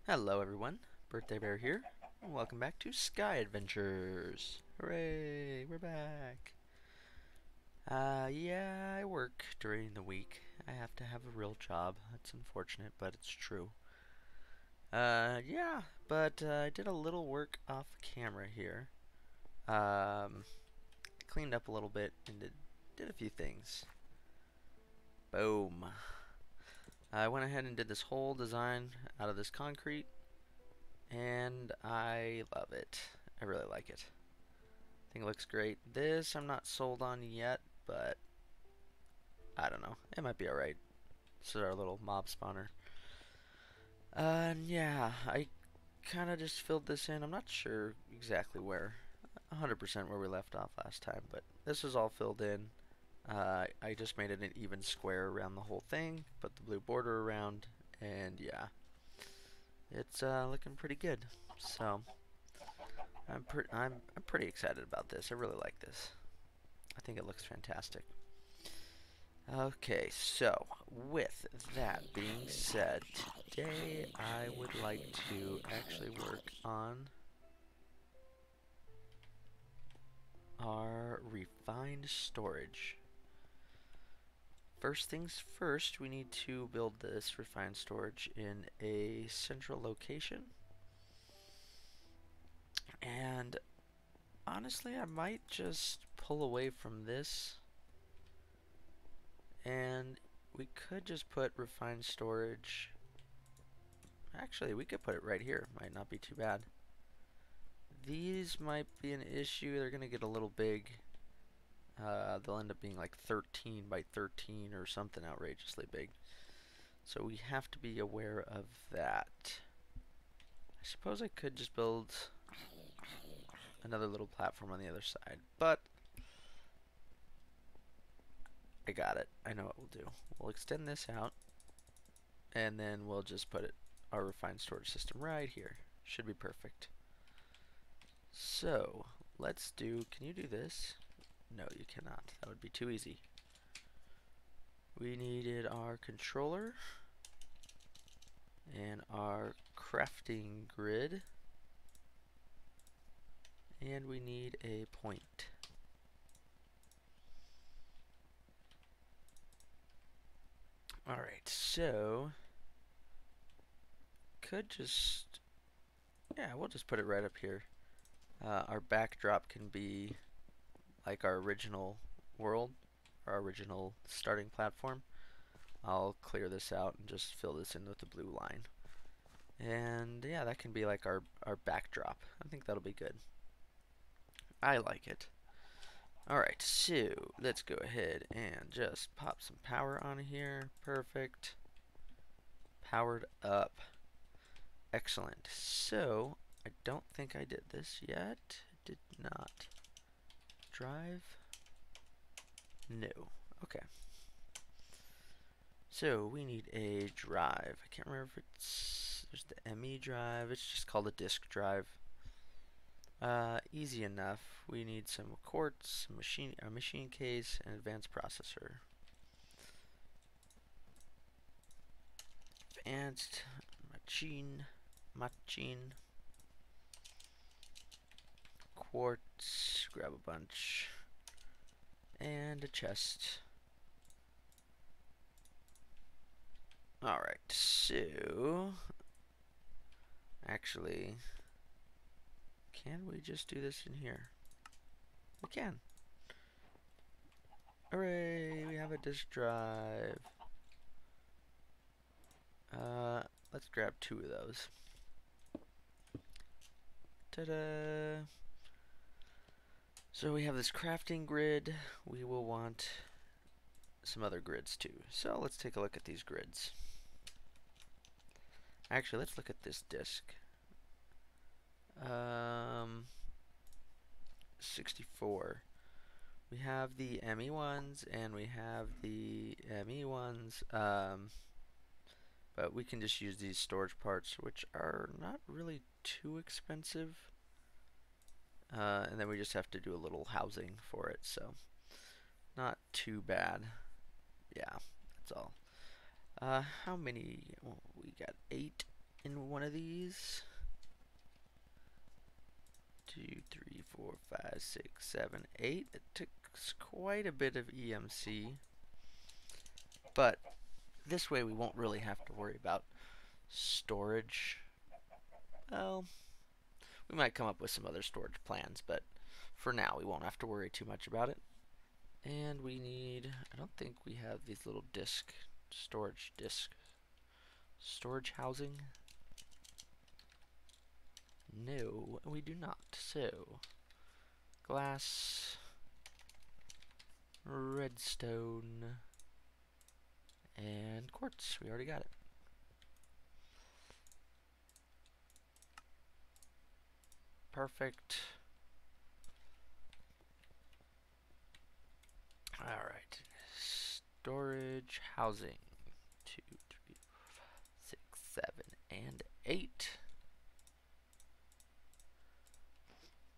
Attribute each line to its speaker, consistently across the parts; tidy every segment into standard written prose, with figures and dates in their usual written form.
Speaker 1: Hello everyone, Birthday Bear here, and welcome back to Sky Adventures. Hooray, we're back. Yeah, I work during the week. I have to have a real job. It's unfortunate, but it's true. Yeah, but I did a little work off camera here. Cleaned up a little bit and did a few things. Boom. I went ahead and did this whole design out of this concrete, and I love it. I really like it. I think it looks great. This I'm not sold on yet, but I don't know. It might be alright. This is our little mob spawner. And yeah, I kind of just filled this in. I'm not sure exactly where, 100% where we left off last time, but this was all filled in. I just made it an even square around the whole thing, put the blue border around, and yeah, it's looking pretty good. So I'm pretty excited about this. I really like this. I think it looks fantastic. Okay, so with that being said, today I would like to actually work on our refined storage. First things first, we need to build this refined storage in a central location. And honestly, I might just pull away from this, and we could just put refined storage. Actually, we could put it right here. Might not be too bad. These might be an issue. They're going to get a little big. They'll end up being like 13 by 13 or something outrageously big. So we have to be aware of that. I suppose I could just build another little platform on the other side, but I got it. I know what we'll do. We'll extend this out, and then we'll just put our refined storage system right here. Should be perfect. So let's do, can you do this? No, you cannot. That would be too easy. We needed our controller and our crafting grid, and we need a point. Alright, so could just, yeah, we'll just put it right up here. Our backdrop can be like our original world, our original starting platform. I'll clear this out and just fill this in with the blue line. And yeah, that can be like our backdrop. I think that'll be good. I like it. Alright, so let's go ahead and just pop some power on here. Perfect. Powered up. Excellent. So, I don't think I did this yet. Did not. Drive. No. Okay. So we need a drive. I can't remember if there's the ME drive. It's just called a disk drive. Easy enough. We need some quartz, a machine case, and advanced processor. Advanced machine, quartz, grab a bunch, and a chest. Alright, so actually, can we just do this in here? We can. Hooray, we have a disk drive. Let's grab 2 of those. Ta-da! So we have this crafting grid. We will want some other grids too. So let's take a look at these grids. Actually, let's look at this disk. 64. We have the ME ones and we have the ME ones, but we can just use these storage parts, which are not really too expensive. And then we just have to do a little housing for it, so not too bad. Yeah, that's all. How many? Well, we got 8 in one of these. 2, 3, 4, 5, 6, 7, 8. It took quite a bit of EMC, but this way we won't really have to worry about storage. Well, we might come up with some other storage plans, but for now we won't have to worry too much about it. And we need, I don't think we have these little storage housing. No, we do not. So, glass, redstone, and quartz. We already got it. Perfect. Alright. Storage housing. 2, 3, 4, 5, 6, 7, and 8.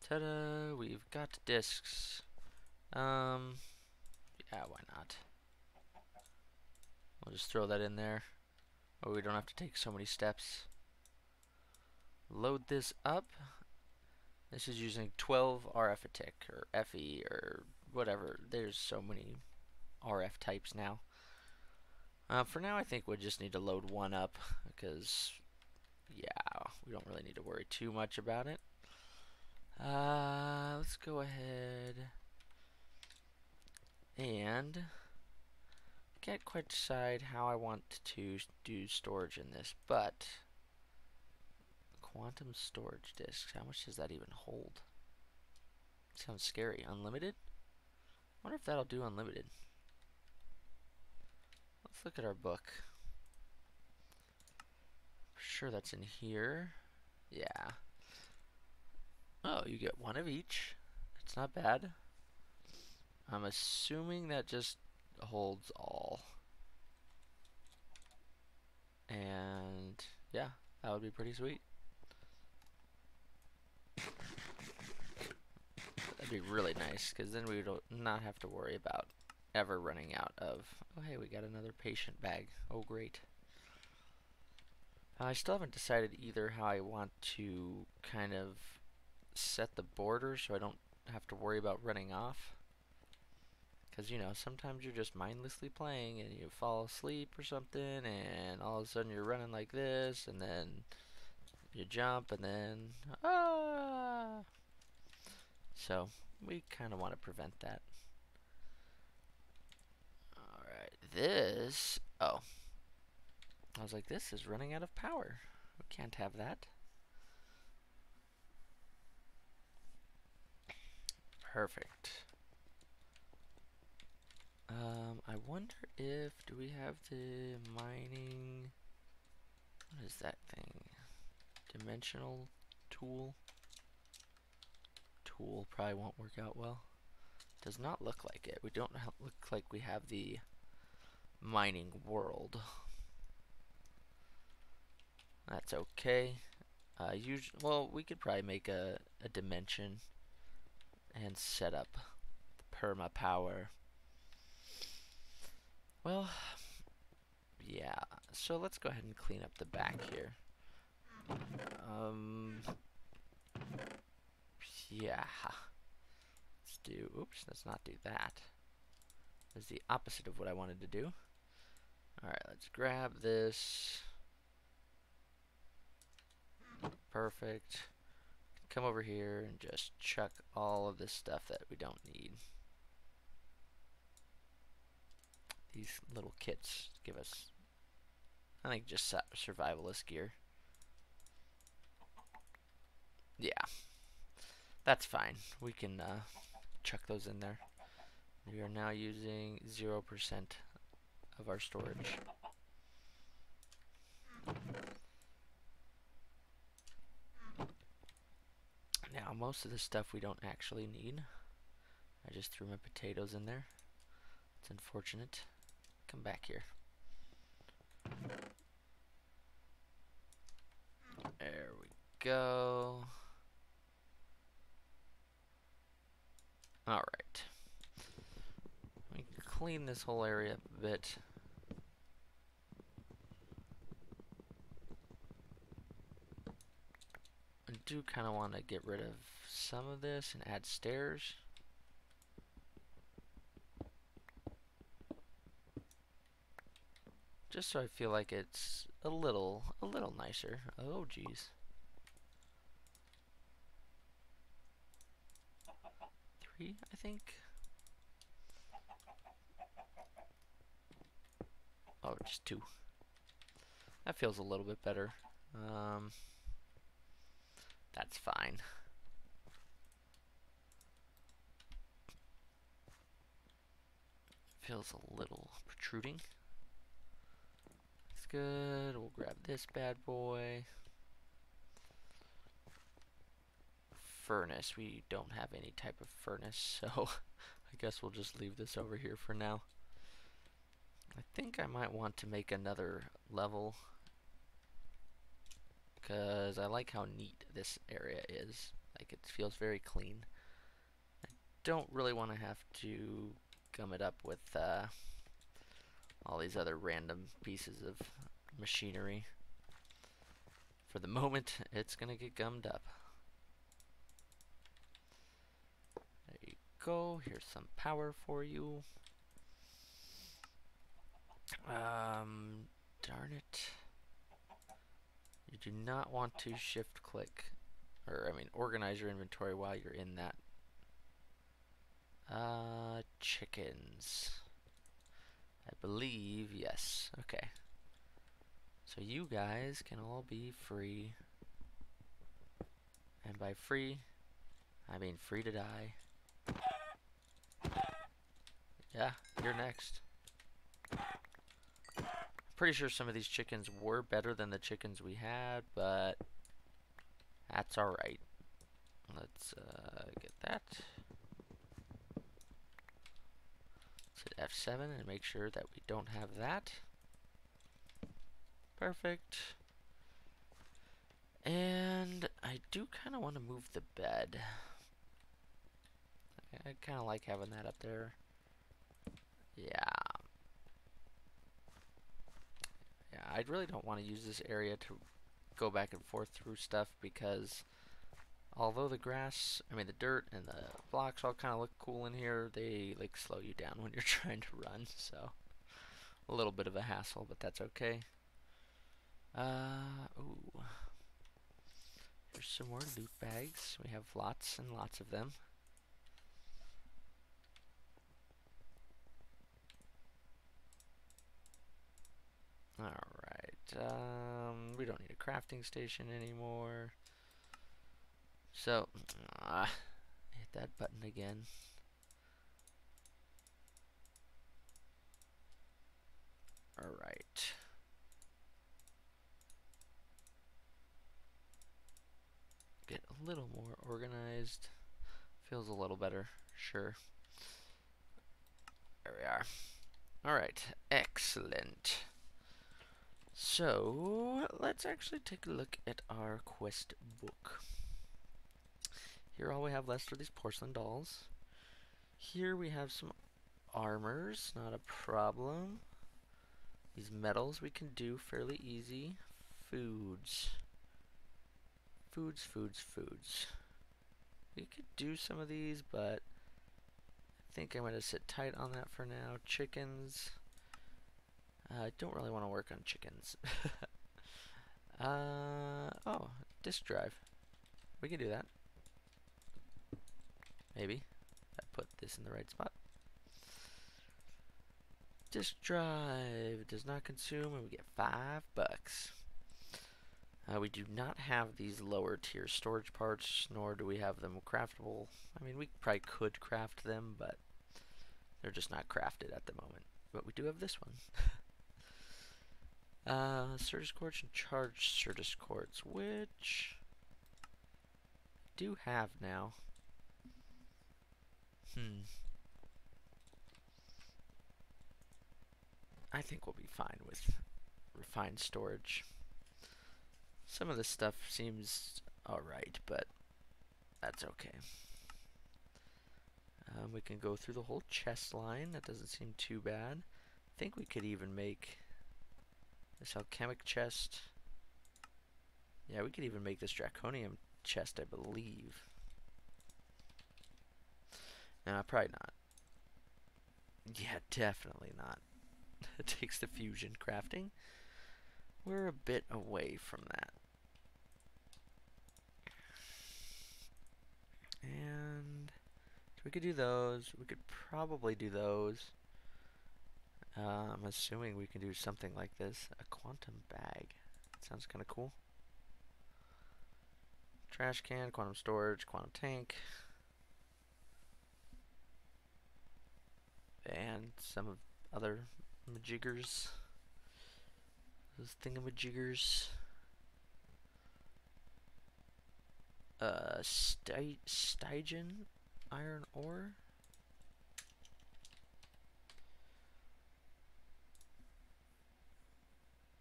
Speaker 1: Ta-da! We've got discs. Yeah, why not? We'll just throw that in there. Oh, we don't have to take so many steps. Load this up. This is using 12 RF a tick, or FE, or whatever. There's so many RF types now. For now, I think we just need to load one up, because, yeah, we don't really need to worry too much about it. Let's go ahead and can't quite decide how I want to do storage in this, but quantum storage disks, how much does that even hold? Sounds scary. Unlimited? I wonder if that'll do unlimited. Let's look at our book. For sure that's in here. Yeah. Oh, you get one of each. That's not bad. I'm assuming that just holds all. And yeah, that would be pretty sweet. That'd be really nice, because then we would not have to worry about ever running out of... Oh, hey, we got another patient bag. Oh, great. I still haven't decided either how I want to kind of set the border so I don't have to worry about running off. Because, you know, sometimes you're just mindlessly playing and you fall asleep or something, and all of a sudden you're running like this, and then you jump, and then... Ah! So, we kind of want to prevent that. Alright, this... Oh. I was like, this is running out of power. We can't have that. Perfect. I wonder if... Do we have the mining... What is that thing? Dimensional tool? Tool probably won't work out well. Does not look like it. We don't look like we have the mining world. That's okay. Well, we could probably make a dimension and set up the perma power. Well, yeah. So let's go ahead and clean up the back here. Yeah. Let's do, oops, let's not do that. That's the opposite of what I wanted to do. Alright, let's grab this. Perfect. Come over here and just chuck all of this stuff that we don't need. These little kits give us, I think, just survivalist gear. Yeah. That's fine. We can chuck those in there. We are now using 0% of our storage. Now, most of this stuff we don't actually need. I just threw my potatoes in there. It's unfortunate. Come back here. There we go. Alright. Let me clean this whole area up a bit. do kind of want to get rid of some of this and add stairs. Just so I feel like it's a little nicer. Oh, geez. 3, I think. Oh, just 2. That feels a little bit better. That's fine. Feels a little protruding. That's good. We'll grab this bad boy. Furnace. We don't have any type of furnace, so I guess we'll just leave this over here for now. I think I might want to make another level because I like how neat this area is. Like, it feels very clean. I don't really want to have to gum it up with all these other random pieces of machinery. For the moment, it's gonna get gummed up. There you go. Here's some power for you. Darn it. You do not want to shift click, or I mean organize your inventory while you're in that. Chickens. I believe, yes. Okay. So you guys can all be free. And by free, I mean free to die. Yeah, you're next. Pretty sure some of these chickens were better than the chickens we had, but that's alright. Let's get that. Let's hit F7 and make sure that we don't have that. Perfect. And I do kind of want to move the bed. I kind of like having that up there. Yeah. Yeah, I really don't want to use this area to go back and forth through stuff because although the grass, I mean the dirt and the blocks all kind of look cool in here, they like slow you down when you're trying to run, so a little bit of a hassle, but that's okay. Ooh. Here's some more loot bags. We have lots and lots of them. Alright, we don't need a crafting station anymore. So, hit that button again. Alright. Get a little more organized. Feels a little better, sure. There we are. Alright, excellent. So, let's actually take a look at our quest book. Here all we have left are these porcelain dolls. Here we have some armors, not a problem. These metals we can do fairly easy. Foods. Foods. We could do some of these, but I think I'm going to sit tight on that for now. Chickens. I don't really want to work on chickens. Oh, disk drive. We can do that. Maybe. I put this in the right spot. Disk drive does not consume, and we get $5. We do not have these lower tier storage parts, nor do we have them craftable. I mean, we probably could craft them, but they're just not crafted at the moment. But we do have this one. Certus quartz and charged Certus quartz, which I do have now. I think we'll be fine with refined storage. Some of this stuff seems alright, but that's okay. We can go through the whole chest line. That doesn't seem too bad. I think we could even make this alchemic chest. Yeah, we could even make this draconium chest, I believe. No, probably not. Yeah, definitely not. It takes the fusion crafting. We're a bit away from that. And so we could do those. We could probably do those. I'm assuming we can do something like this. A quantum bag. Sounds kind of cool. Trash can, quantum storage, quantum tank. And some of other majiggers. Those thingamajiggers. Stygian iron ore.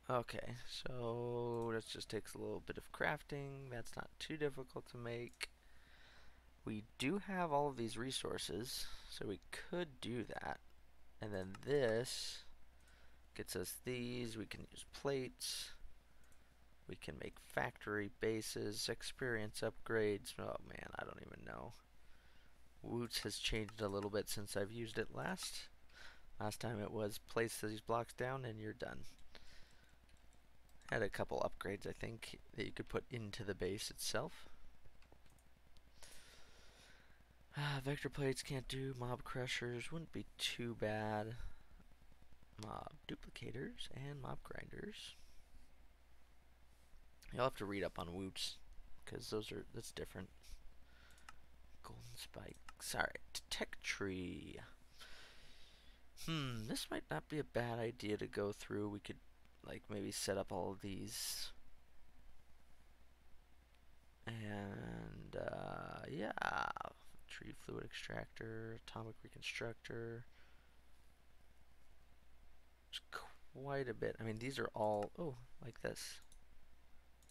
Speaker 1: Okay, so that just takes a little bit of crafting. That's not too difficult to make. We do have all of these resources, so we could do that. And then this gets us these. We can use plates. We can make factory bases, experience upgrades. Oh man, I don't even know. Woots has changed a little bit since I've used it last. Last time it was place these blocks down and you're done. Had a couple upgrades, I think, that you could put into the base itself. Vector plates can't do. Mob crushers wouldn't be too bad. Mob duplicators and mob grinders. You'll have to read up on Woots, because that's different. Golden spikes. Alright, tech tree. This might not be a bad idea to go through. We could like maybe set up all of these. And yeah, tree fluid extractor, atomic reconstructor. There's quite a bit. I mean, these are all, oh, like this.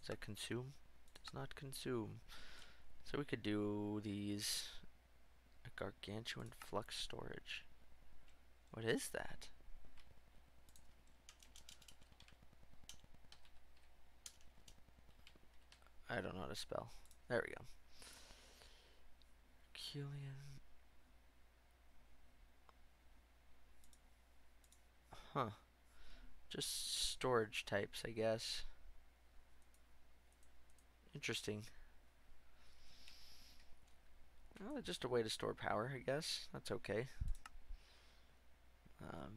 Speaker 1: Does that consume? Does not consume. So we could do these. A gargantuan flux storage. What is that? I don't know how to spell. There we go. Herculean. Huh. Just storage types, I guess. Interesting. Well, just a way to store power, I guess. That's okay.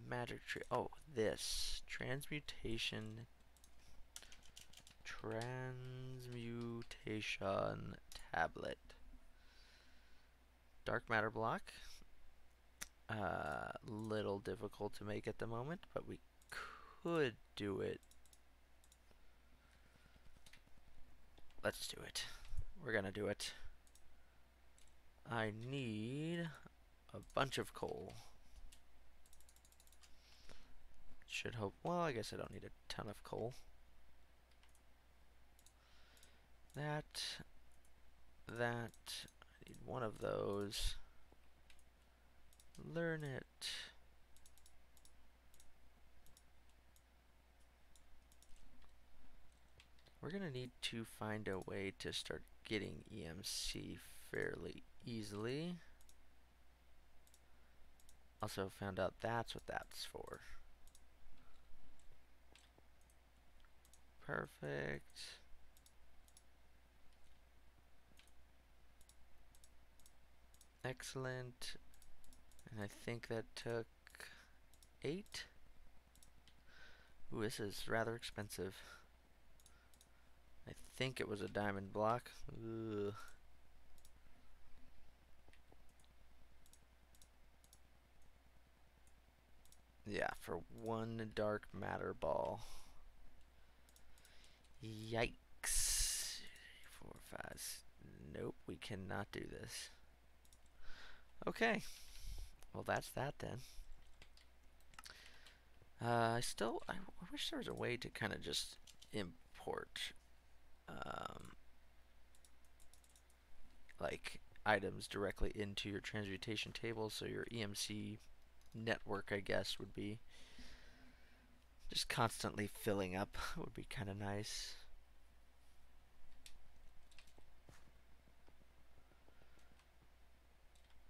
Speaker 1: Magic tree. Oh, this. Transmutation tablet. Dark matter block. Little difficult to make at the moment, but we could do it. Let's do it. We're gonna do it. I need a bunch of coal. Should hope. Well, I guess I don't need a ton of coal. That. I need one of those. Learn it. We're gonna need to find a way to start getting EMC fairly easily. Also found out that's what that's for. Perfect. Excellent. And I think that took 8. Ooh, this is rather expensive. I think it was a diamond block. Ugh. Yeah, for one dark matter ball. Yikes. 4, 5. Nope, we cannot do this. Okay. Well, that's that then. I wish there was a way to kind of just import, like, items directly into your transmutation table, so your EMC network, I guess, would be just constantly filling up. Would be kind of nice.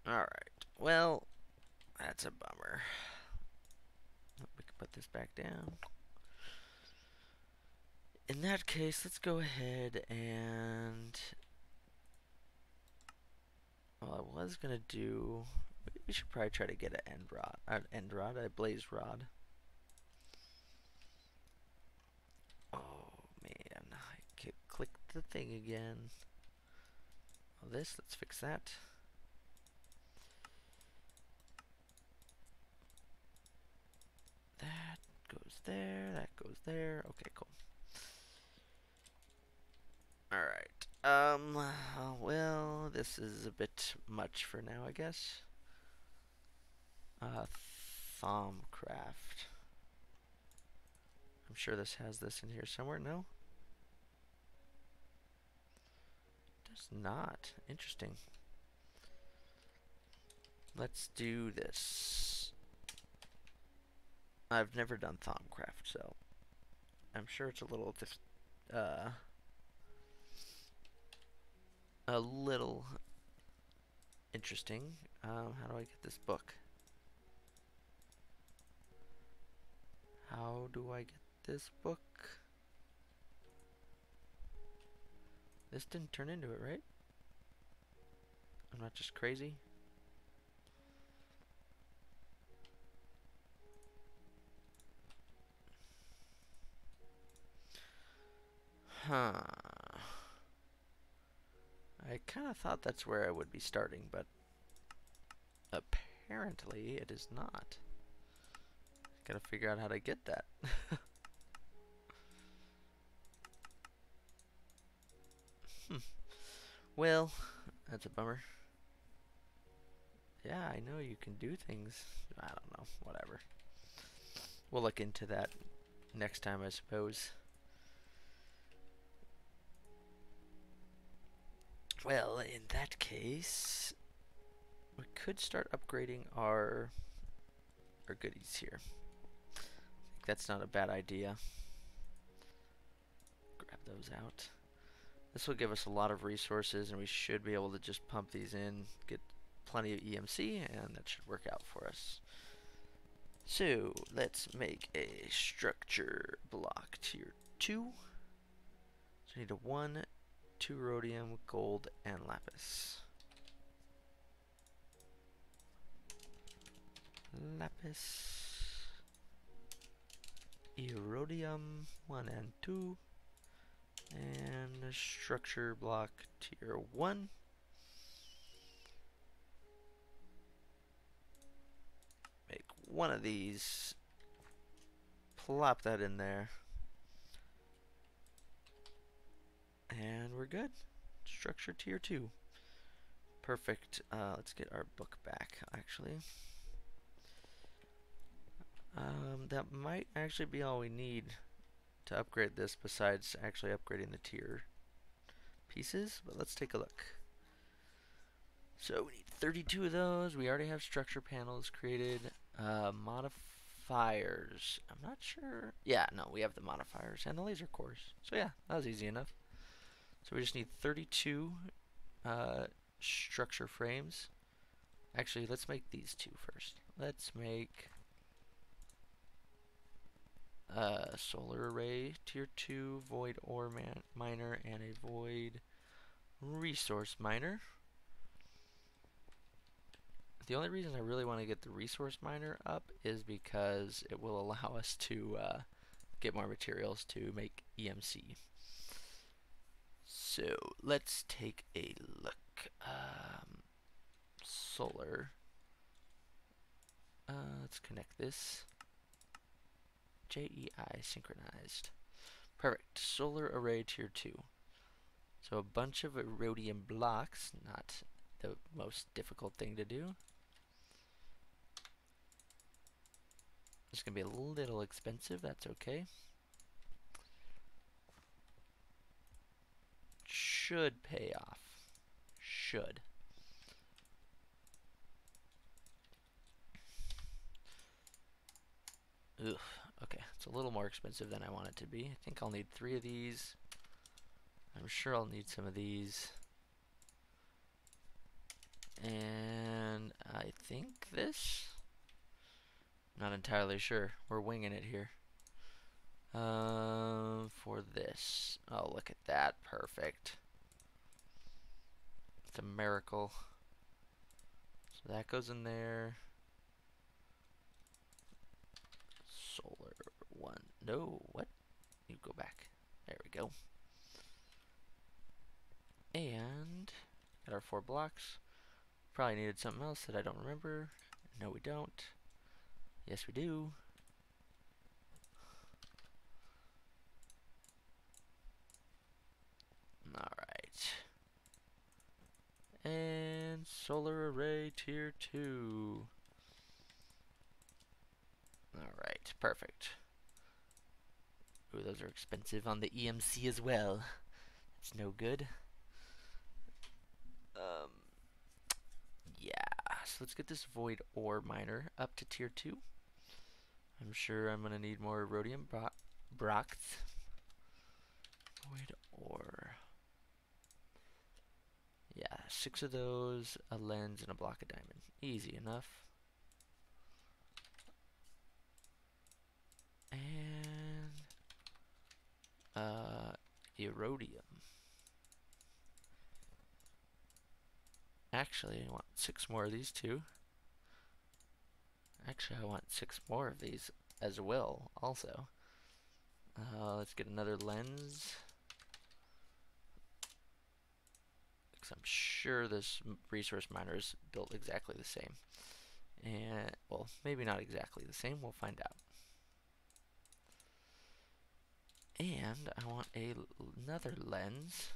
Speaker 1: Alright, well, that's a bummer. We can put this back down. In that case, let's go ahead and... Well, I was gonna do... We should probably try to get a blaze rod. Oh, man. I click the thing again. Oh, let's fix that. That goes there, that goes there. Okay, cool. Alright. Well, this is a bit much for now, I guess. Thaumcraft. I'm sure this has this in here somewhere, no? It does not. Interesting. Let's do this. I've never done Thaumcraft, so I'm sure it's a little interesting. How do I get this book? How do I get this book? This didn't turn into it, right? I'm not just crazy. Huh. I kind of thought that's where I would be starting, but apparently it is not. Gotta figure out how to get that. Well, that's a bummer. Yeah, I know you can do things. I don't know. Whatever. We'll look into that next time, I suppose. Well, in that case, we could start upgrading our goodies here. I think that's not a bad idea. Grab those out. This will give us a lot of resources, and we should be able to just pump these in, get plenty of EMC, and that should work out for us. So, let's make a structure block tier 2. So we need a 1, 2 rhodium, gold, and lapis. Lapis, rhodium, 1 and 2. And a structure block tier 1. Make one of these. Plop that in there. And we're good. Structure tier 2. Perfect. Let's get our book back, actually. That might actually be all we need to upgrade this, besides actually upgrading the tier pieces, but let's take a look. So we need 32 of those. We already have structure panels created. Modifiers. I'm not sure. Yeah, no, we have the modifiers and the laser cores. So yeah, that was easy enough. So we just need 32 structure frames. Actually, let's make these two first. Let's make solar array tier 2, void ore miner, and a void resource miner. The only reason I really want to get the resource miner up is because it will allow us to get more materials to make EMC. So let's take a look. Solar. Let's connect this. JEI synchronized. Perfect. Solar array tier 2. So a bunch of rhodium blocks, not the most difficult thing to do. It's going to be a little expensive, that's okay. Should pay off. Should. Ugh, okay, it's a little more expensive than I want it to be. I think I'll need 3 of these. I'm sure I'll need some of these. And I think this? Not entirely sure. We're winging it here. For this. Oh, look at that. Perfect. It's a miracle. So that goes in there. Solar one. No, what? You go back. There we go. And got our 4 blocks. Probably needed something else that I don't remember. No, we don't. Yes, we do. Alright. And solar array tier 2. Alright, perfect. Ooh, those are expensive on the EMC as well. That's no good. Yeah, so let's get this void ore miner up to tier 2. I'm sure I'm gonna need more rhodium brocks. Void ore. Yeah, 6 of those, a lens, and a block of diamond. Easy enough. And erodium. Actually, I want 6 more of these too. Actually, I want 6 more of these as well, also. Let's get another lens. Because I'm sure this resource miner is built exactly the same. And, well, maybe not exactly the same. We'll find out. And I want another lens.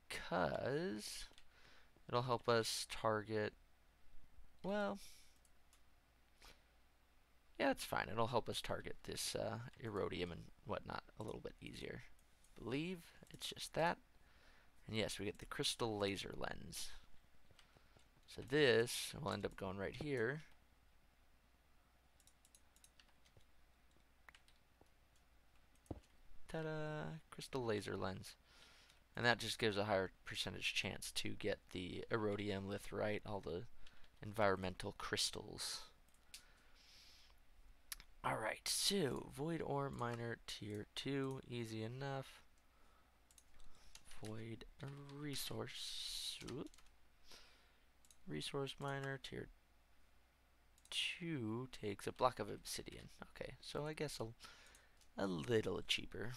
Speaker 1: Because it'll help us target, well, yeah, it's fine. It'll help us target this erodium and whatnot a little bit easier. Believe it's just that. And yes, we get the crystal laser lens. So this will end up going right here. Ta-da! Crystal laser lens. And that just gives a higher percentage chance to get the erodium, litherite, all the environmental crystals. Alright, so void ore miner tier 2, easy enough. Void resource. Whoop. Resource miner tier 2 takes a block of obsidian. Okay, so I guess a little cheaper.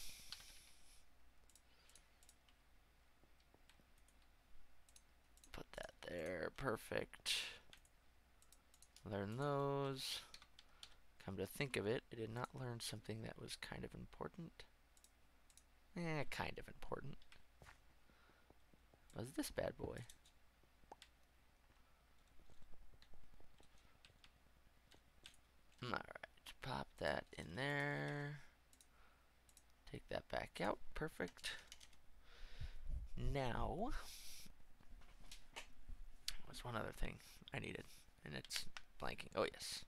Speaker 1: Put that there, perfect. Learn those. Come to think of it, I did not learn something that was kind of important. Kind of important. Was this bad boy? Alright, pop that in there. Take that back out, perfect. Now, what's one other thing I needed? And it's blanking. Oh, yes.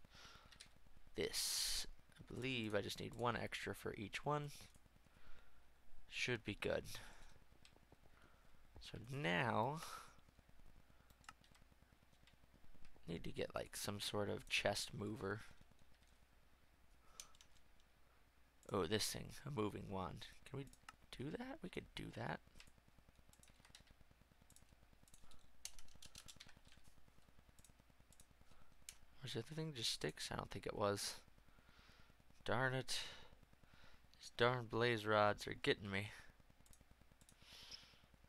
Speaker 1: This. I believe I just need 1 extra for each one. Should be good. So now, need to get like some sort of chest mover. Oh, this thing, a moving wand. Can we do that? We could do that. Was the other thing just sticks? I don't think it was. Darn it. These darn blaze rods are getting me.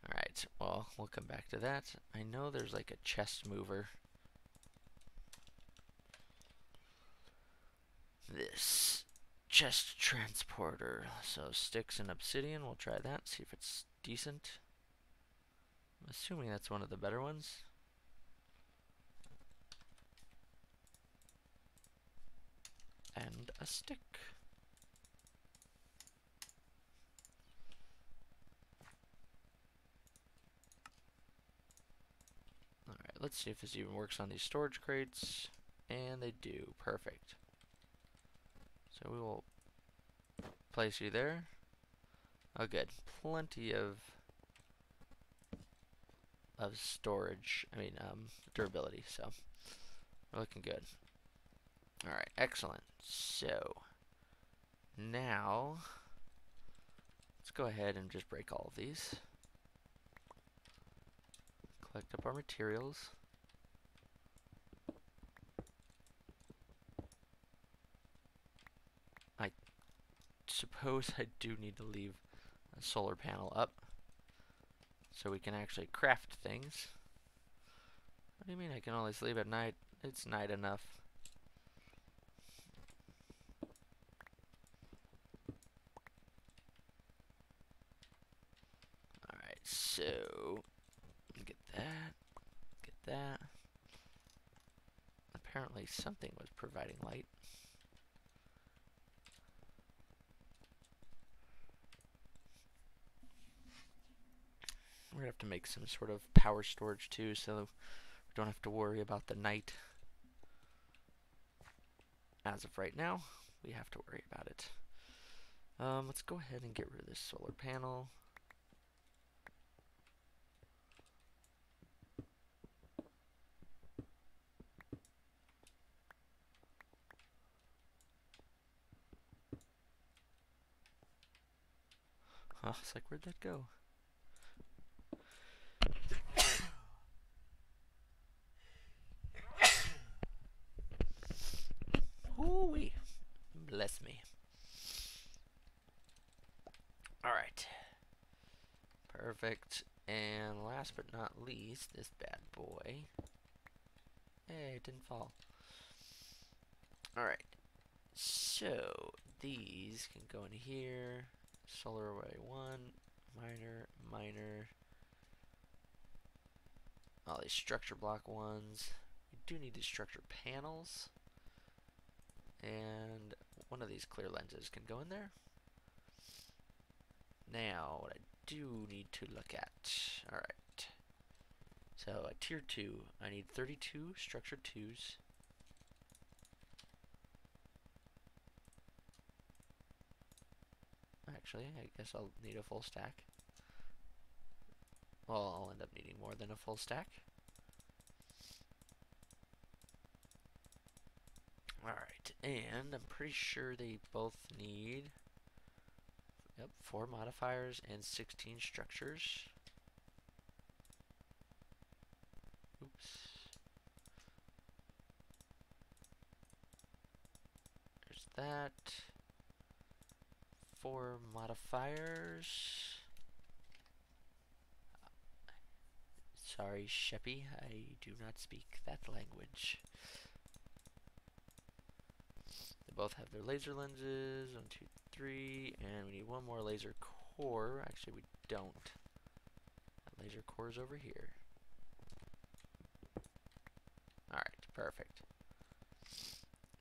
Speaker 1: Alright, well, we'll come back to that. I know there's like a chest mover. This chest transporter. So sticks and obsidian, we'll try that, see if it's decent. I'm assuming that's one of the better ones. And a stick. Alright, let's see if this even works on these storage crates. And they do. Perfect. So we will place you there. Oh, good. Plenty of of storage. I mean, durability. So we're looking good. All right, excellent. So now let's go ahead and just break all of these. Collect up our materials. I suppose I do need to leave a solar panel up so we can actually craft things. What do you mean I can only sleep at night? It's night enough. Alright, so get that. Get that. Apparently something was providing light. We're gonna have to make some sort of power storage too, so we don't have to worry about the night. As of right now, we have to worry about it. Let's go ahead and get rid of this solar panel. Oh, it's like, where'd that go? Ooh-wee. Bless me. Alright. Perfect. And last but not least, this bad boy. Hey, it didn't fall. Alright. So, these can go in here. Solar array 1. Minor, minor. All these structure block ones. We do need these structure panels. And one of these clear lenses can go in there. Now, what I do need to look at. Alright. So, at tier 2, I need 32 structure 2s. Actually, I guess I'll need a full stack. Well, I'll end up needing more than a full stack. Alright, and I'm pretty sure they both need 4 modifiers and 16 structures. Oops. There's that. 4 modifiers. Sorry, Sheppy, I do not speak that language. They both have their laser lenses. 1, 2, 3, and we need one more laser core. Actually, we don't. That laser core is over here. Alright, perfect.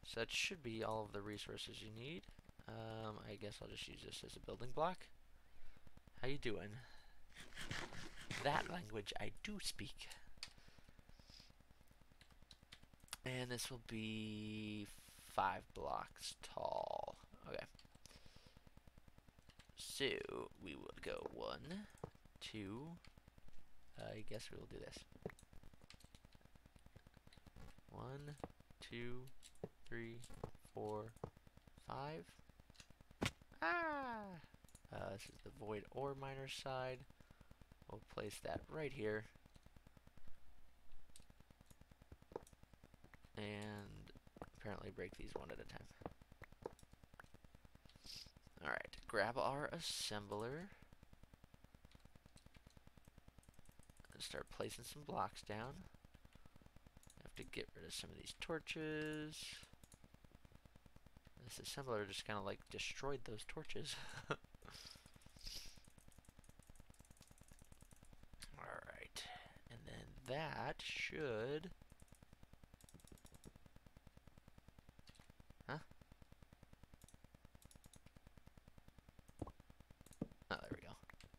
Speaker 1: So that should be all of the resources you need. I guess I'll just use this as a building block. How you doing? That language I do speak. And this will be 5 blocks tall. Okay. So we will go 1, 2. I guess we will do this. 1, 2, 3, 4, 5. This is the void ore miner side. We'll place that right here. And apparently break these one at a time. Alright, grab our assembler. And start placing some blocks down. Have to get rid of some of these torches. This assembler just kind of like destroyed those torches. Alright, and then that should... Huh? Oh, there we go.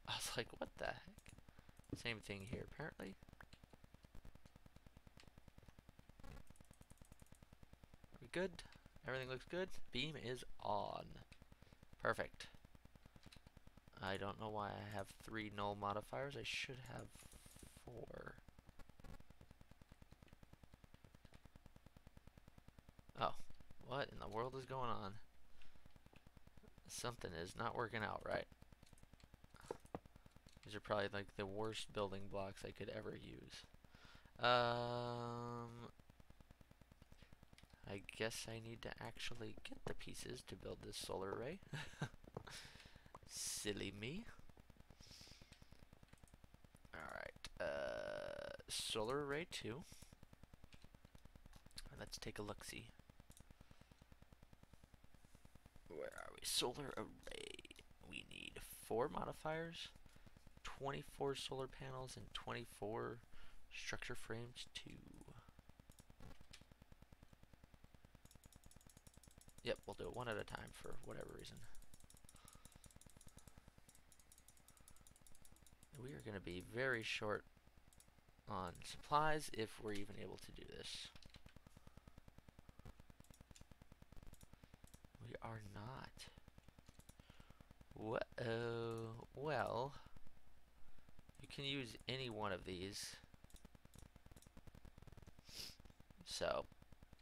Speaker 1: I was like, what the heck? Same thing here, apparently. Are we good? Everything looks good? Beam is on. Perfect. I don't know why I have 3 null modifiers. I should have
Speaker 2: 24. Oh, what in the world is going on? Something is not working out right. These are probably like the worst building blocks I could ever use. I guess I need to actually get the pieces to build this solar array. Silly me. Alright, solar array 2. Let's take a look-see. Where are we? Solar array. We need 4 modifiers, 24 solar panels, and 24 structure frames 2. Yep, we'll do it one at a time for whatever reason. We are going to be very short on supplies if we're even able to do this. We are not. Whoa. Well, you can use any one of these. So,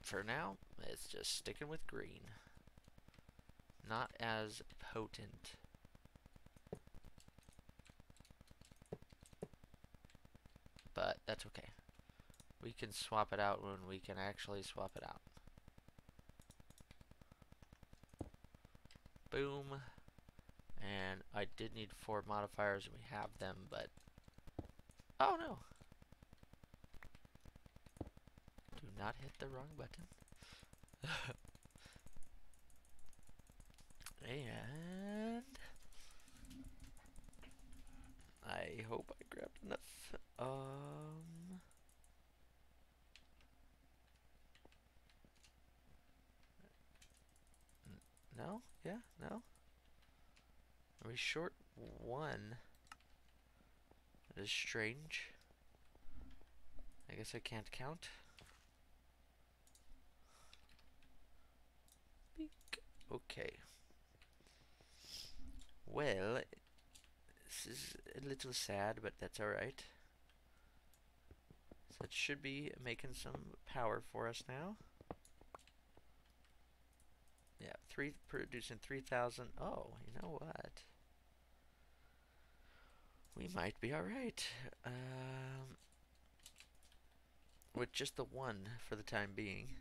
Speaker 2: for now, it's just sticking with green. Not as potent. But that's okay. We can swap it out when we can actually swap it out. Boom. And I did need 4 modifiers, and we have them, but... Oh, no. Do not hit the wrong button. And... I hope I grabbed enough. No? Yeah? No? Are we short 1? That is strange. I guess I can't count. Beak. Okay. Well, this is a little sad, but that's alright. So it should be making some power for us now. Yeah, producing 3,000. Oh, you know what? We might be alright. With just the 1 for the time being.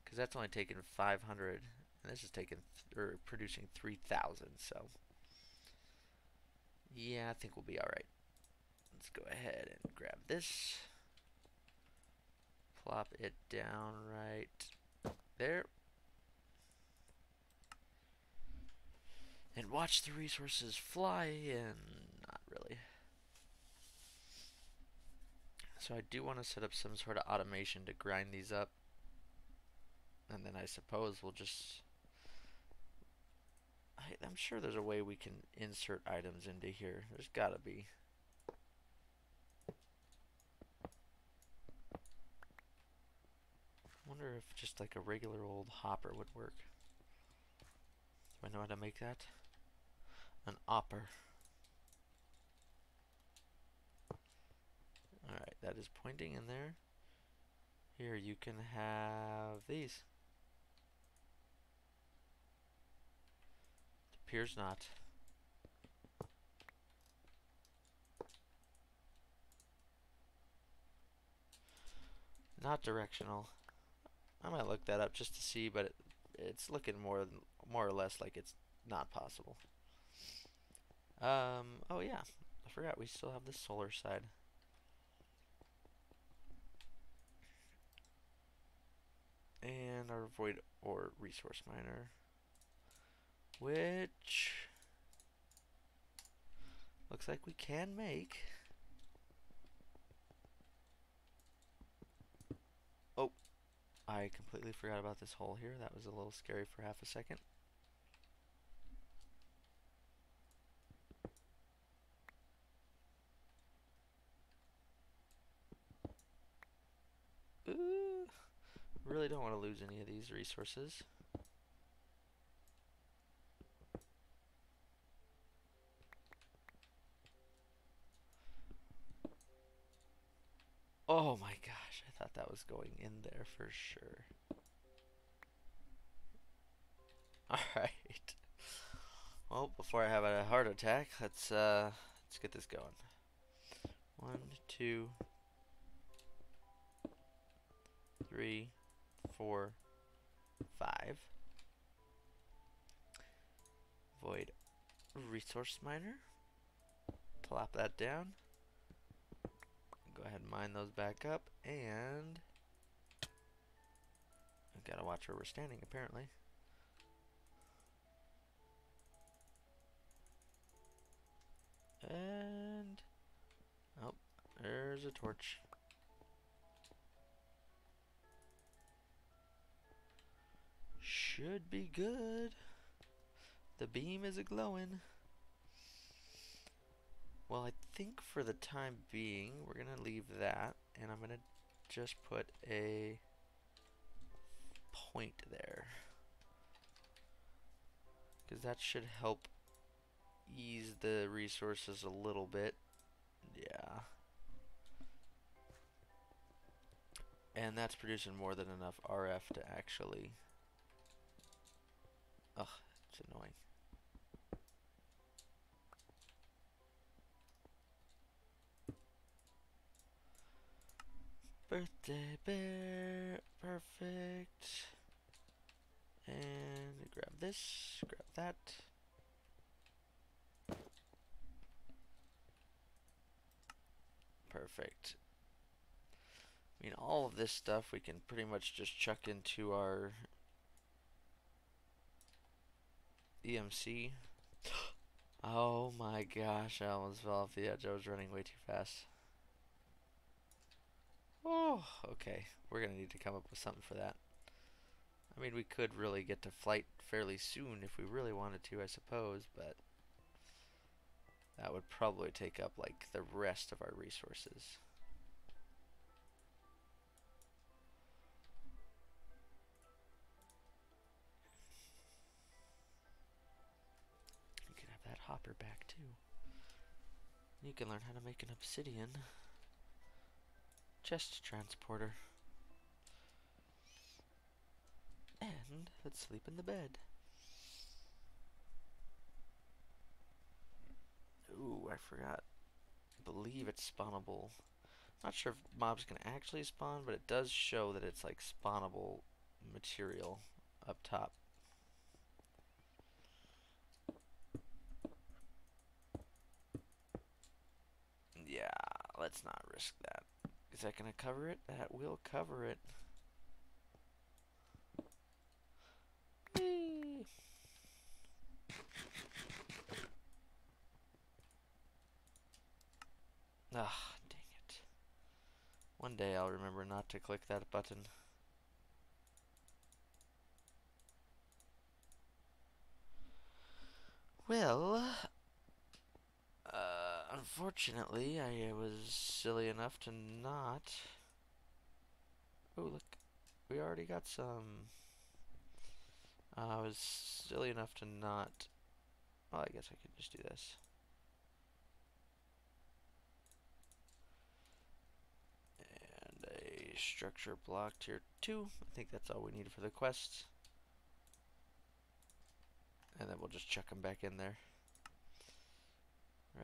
Speaker 2: Because that's only taking 500. And this is taking, or producing 3,000, so. Yeah, I think we'll be alright. Let's go ahead and grab this. Plop it down right there. And watch the resources fly in. Not really. So I do want to set up some sort of automation to grind these up. And then I suppose we'll just... I'm sure there's a way we can insert items into here. There's gotta be. I wonder if just like a regular old hopper would work. Do I know how to make that? An hopper. Alright, that is pointing in there. Here, you can have these. It appears not. Not directional. I might look that up just to see, but it's looking more or less like it's not possible. Oh yeah, I forgot we still have the solar side. And our void or resource miner, which looks like we can make. Oh, I completely forgot about this hole here. That was a little scary for half a second. Ooh, really don't want to lose any of these resources.
Speaker 1: Oh my gosh, I thought that was going in there for sure. Alright. Well, before I have a heart attack, let's get this going. 1, 2, 3, 4, 5. Void resource miner. Plop that down. Go ahead and mine those back up, and I've got to watch where we're standing apparently. And oh, there's a torch. Should be good. The beam is a-glowing. Well, I think for the time being, we're gonna leave that, and I'm gonna just put a point there, because that should help ease the resources a little bit. Yeah. And that's producing more than enough RF to actually... Ugh, it's annoying. Birthday bear, perfect. And grab this, grab that. Perfect. I mean, all of this stuff we can pretty much just chuck into our EMC. Oh my gosh, I almost fell off the edge. I was running way too fast. Oh, okay. We're gonna need to come up with something for that. I mean, we could really get to flight fairly soon if we really wanted to, I suppose, but that would probably take up like the rest of our resources. You can have that hopper back too. You can learn how to make an obsidian chest transporter. And let's sleep in the bed. Ooh, I forgot. I believe it's spawnable. Not sure if mobs can actually spawn, but it does show that it's like spawnable material up top. Yeah, let's not risk that. Is that gonna cover it? That will cover it. Whee! Ah, dang it. One day I'll remember not to click that button. Well, unfortunately, I was silly enough to not... Oh, look. We already got some... I was silly enough to not... Well, I guess I could just do this. And a structure block tier 2. I think that's all we need for the quests. And then we'll just chuck them back in there.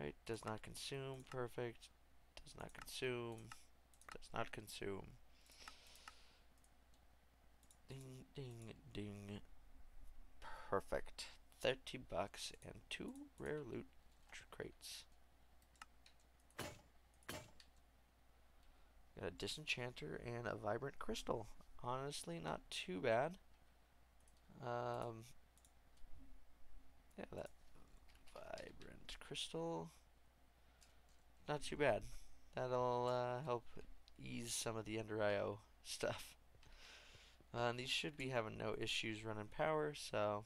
Speaker 1: Right, does not consume, perfect. Does not consume. Does not consume. Ding, ding, ding. Perfect. 30 bucks and 2 rare loot crates. Got a disenchanter and a vibrant crystal. Honestly, not too bad. Yeah, that vibrant crystal. Not too bad. That'll help ease some of the Ender IO stuff. And these should be having no issues running power, so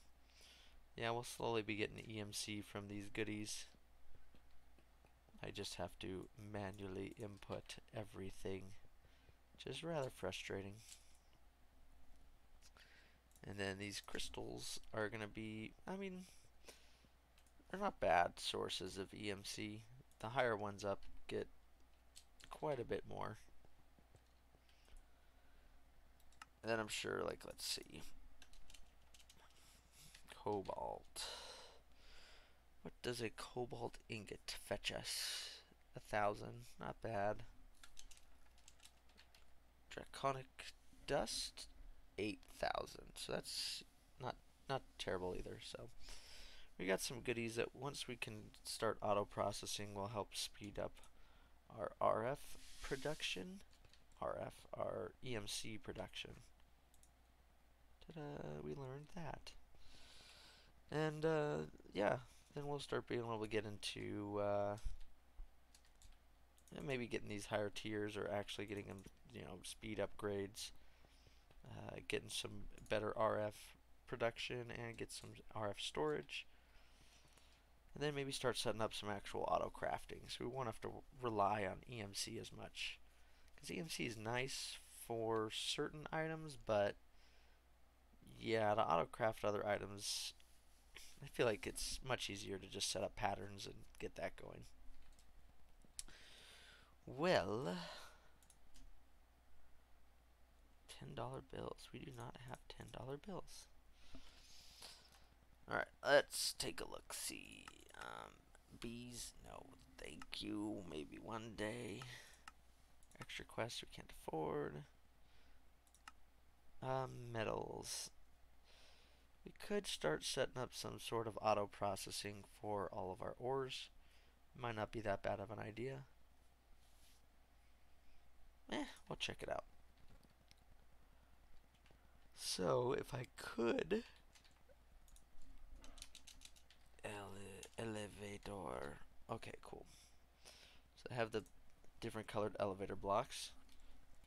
Speaker 1: yeah, we'll slowly be getting EMC from these goodies. I just have to manually input everything, which is rather frustrating. And then these crystals are going to be, I mean, they're not bad sources of EMC. The higher ones up get quite a bit more. And then I'm sure, like, let's see. Cobalt. What does a cobalt ingot fetch us? 1,000. Not bad. Draconic dust. 8,000. So that's not terrible either. So we got some goodies that once we can start auto processing will help speed up our RF production. Our EMC production. Ta-da, we learned that. And yeah, then we'll start being able to get into maybe getting these higher tiers or actually getting them, speed upgrades, getting some better RF production and get some RF storage. And then maybe start setting up some actual auto crafting so we won't have to rely on EMC as much. Because EMC is nice for certain items, but yeah, to auto craft other items, I feel like it's much easier to just set up patterns and get that going. Well, $10 bills. We do not have $10 bills. Alright, let's take a look. See. Bees, no, thank you. Maybe one day. Extra quests we can't afford. Metals. We could start setting up some sort of auto processing for all of our ores. Might not be that bad of an idea. We'll check it out. So, if I could... Elevator. Okay, cool. So I have the different colored elevator blocks.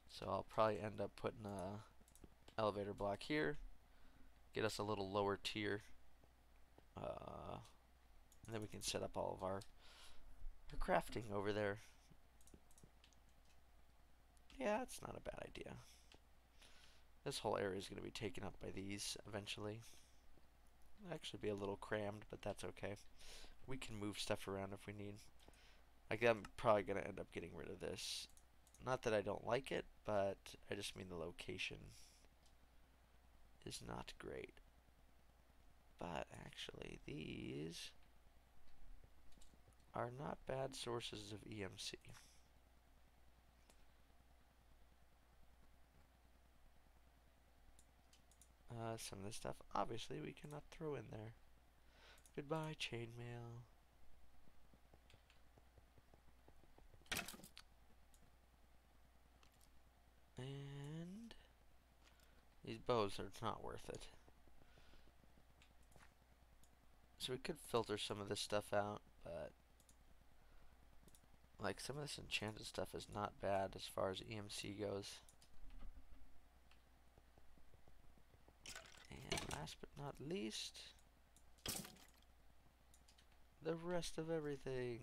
Speaker 1: So I'll probably end up putting a elevator block here. Get us a little lower tier. And then we can set up all of our crafting over there. Yeah, that's not a bad idea. This whole area is going to be taken up by these eventually. It'll actually be a little crammed, but that's okay. We can move stuff around if we need. Like, I'm probably going to end up getting rid of this. Not that I don't like it, but I just mean the location is not great. But actually, these are not bad sources of EMC. Some of this stuff, obviously, we cannot throw in there. Goodbye, chainmail. And these bows are not worth it. So we could filter some of this stuff out, but like some of this enchanted stuff is not bad as far as EMC goes. And last but not least, the rest of everything.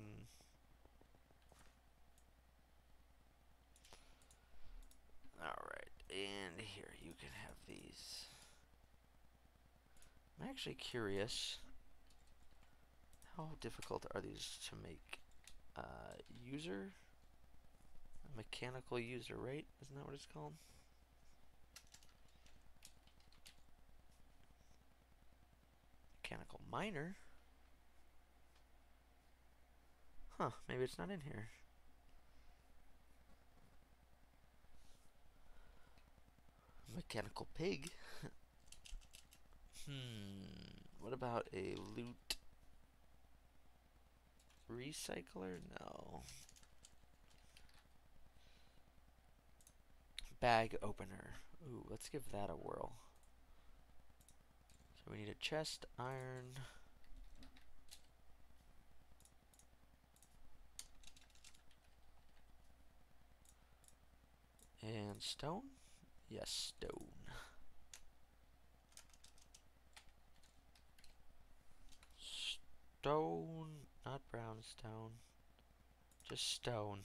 Speaker 1: Alright, and here you can have these. I'm actually curious, how difficult are these to make? User? A mechanical user, right? Isn't that what it's called? Mechanical miner? Huh, maybe it's not in here. Mechanical pig? What about a loot recycler? No. Bag opener. Ooh, let's give that a whirl. So we need a chest, iron. And stone? Yes, stone. Stone, not brownstone. Just stone.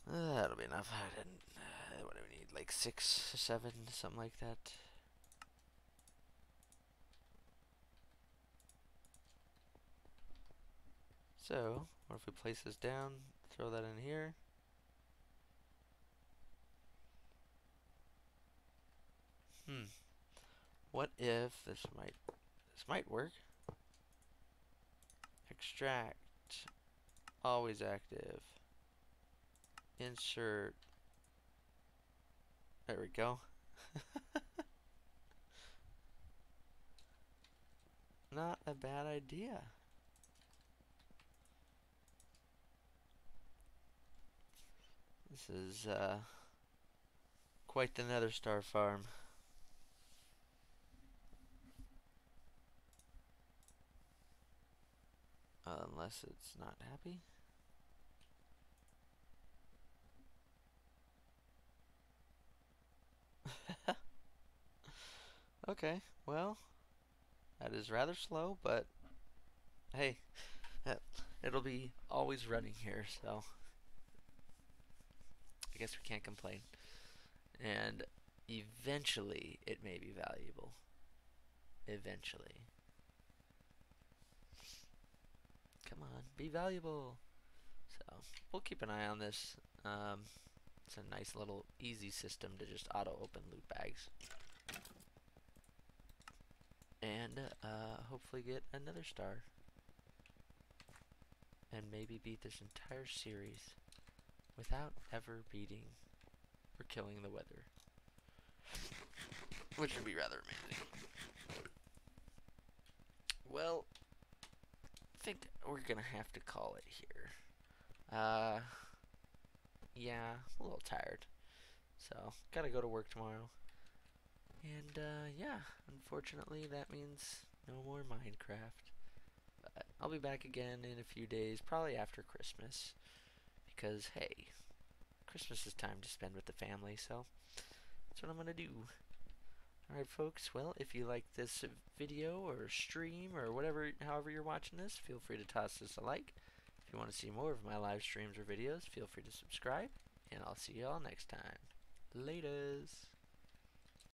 Speaker 1: That'll be enough. I didn't. What do we need? Like 6, 7, something like that. So, what if we place this down, throw that in here? Hmm. What if this might work? Extract. Always active. Insert. There we go. Not a bad idea. This is quite the nether star farm. Unless it's not happy. Okay, well, that is rather slow, but hey, it'll be always running here, so I guess we can't complain. And eventually, it may be valuable. Eventually. Come on, be valuable. So, we'll keep an eye on this. It's a nice little easy system to just auto-open loot bags. And hopefully get another star. And maybe beat this entire series without ever beating or killing the weather. Which would be rather amazing. Well, I think we're gonna have to call it here. Yeah, I'm a little tired. So, gotta go to work tomorrow. And, yeah, unfortunately that means no more Minecraft. But I'll be back again in a few days, probably after Christmas. Because, hey, Christmas is time to spend with the family, so that's what I'm gonna do. Alright folks, well, if you like this video or stream or whatever, however you're watching this, feel free to toss us a like. If you want to see more of my live streams or videos, feel free to subscribe, and I'll see you all next time. Laters!